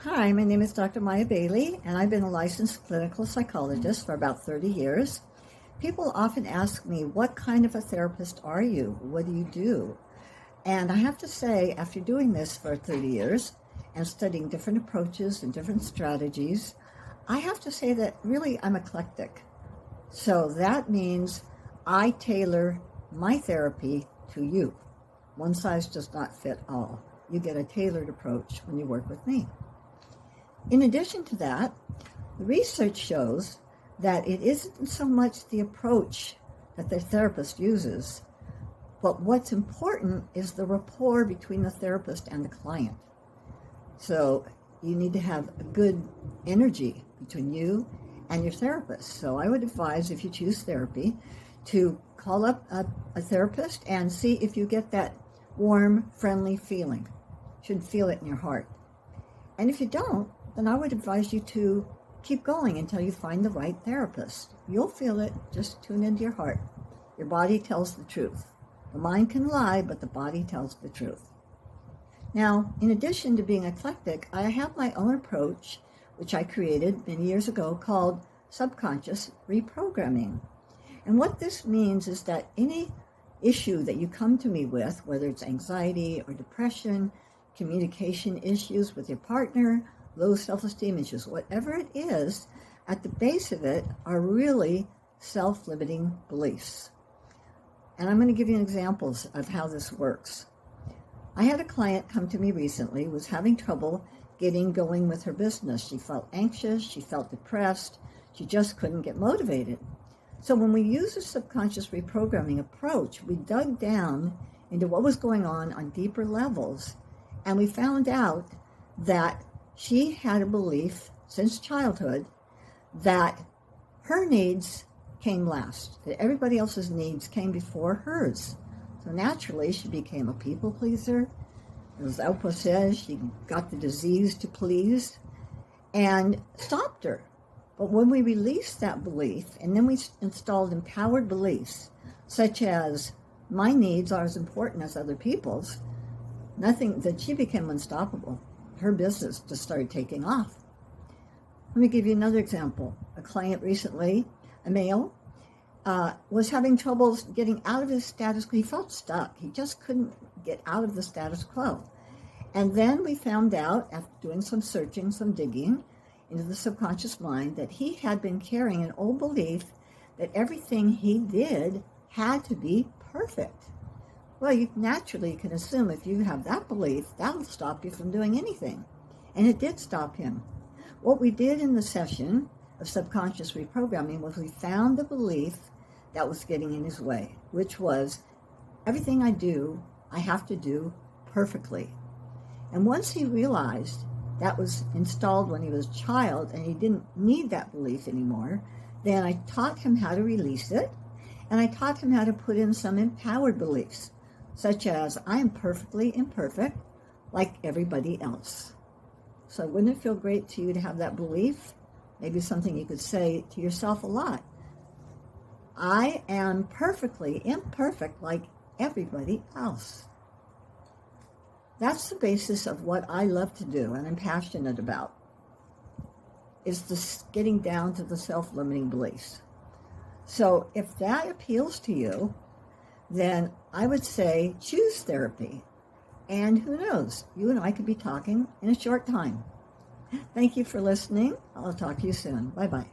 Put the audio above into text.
Hi, my name is Dr. Maya Bailey, and I've been a licensed clinical psychologist for about 30 years. People often ask me, what kind of a therapist are you? What do you do? And I have to say, after doing this for 30 years and studying different approaches and different strategies, I have to say that really I'm eclectic. So that means I tailor my therapy to you. One size does not fit all. You get a tailored approach when you work with me. In addition to that, the research shows that it isn't so much the approach that the therapist uses, but what's important is the rapport between the therapist and the client. So you need to have a good energy between you and your therapist. So I would advise, if you choose therapy, to call up a therapist and see if you get that warm, friendly feeling. You should feel it in your heart. And if you don't, then I would advise you to keep going until you find the right therapist. You'll feel it. Just tune into your heart. Your body tells the truth. The mind can lie, but the body tells the truth. Now, in addition to being eclectic, I have my own approach, which I created many years ago, called subconscious reprogramming. And what this means is that any issue that you come to me with, whether it's anxiety or depression, communication issues with your partner, low self-esteem issues, whatever it is, at the base of it are really self-limiting beliefs. And I'm going to give you examples of how this works. I had a client come to me recently who was having trouble getting going with her business. She felt anxious, she felt depressed, she just couldn't get motivated. So when we use a subconscious reprogramming approach, we dug down into what was going on deeper levels, and we found out that she had a belief since childhood that her needs came last, that everybody else's needs came before hers. So naturally, she became a people pleaser. As Oprah says, she got the disease to please and stopped her. But when we released that belief, and then we installed empowered beliefs, such as, my needs are as important as other people's, that she became unstoppable. Her business just started taking off. Let me give you another example. A client recently, a male, was having troubles getting out of his status quo. He felt stuck. He just couldn't get out of the status quo. And then we found out, after doing some searching, some digging into the subconscious mind, that he had been carrying an old belief that everything he did had to be perfect. Well, you naturally can assume if you have that belief, that'll stop you from doing anything. And it did stop him. What we did in the session of subconscious reprogramming was we found the belief that was getting in his way, which was, everything I do, I have to do perfectly. And once he realized that was installed when he was a child and he didn't need that belief anymore, then I taught him how to release it, and I taught him how to put in some empowered beliefs, such as, I am perfectly imperfect like everybody else. So wouldn't it feel great to you to have that belief? Maybe something you could say to yourself a lot. I am perfectly imperfect like everybody else. That's the basis of what I love to do and I'm passionate about, is this getting down to the self-limiting beliefs. So if that appeals to you, then I would say choose therapy. And who knows, you and I could be talking in a short time. Thank you for listening. I'll talk to you soon. Bye-bye.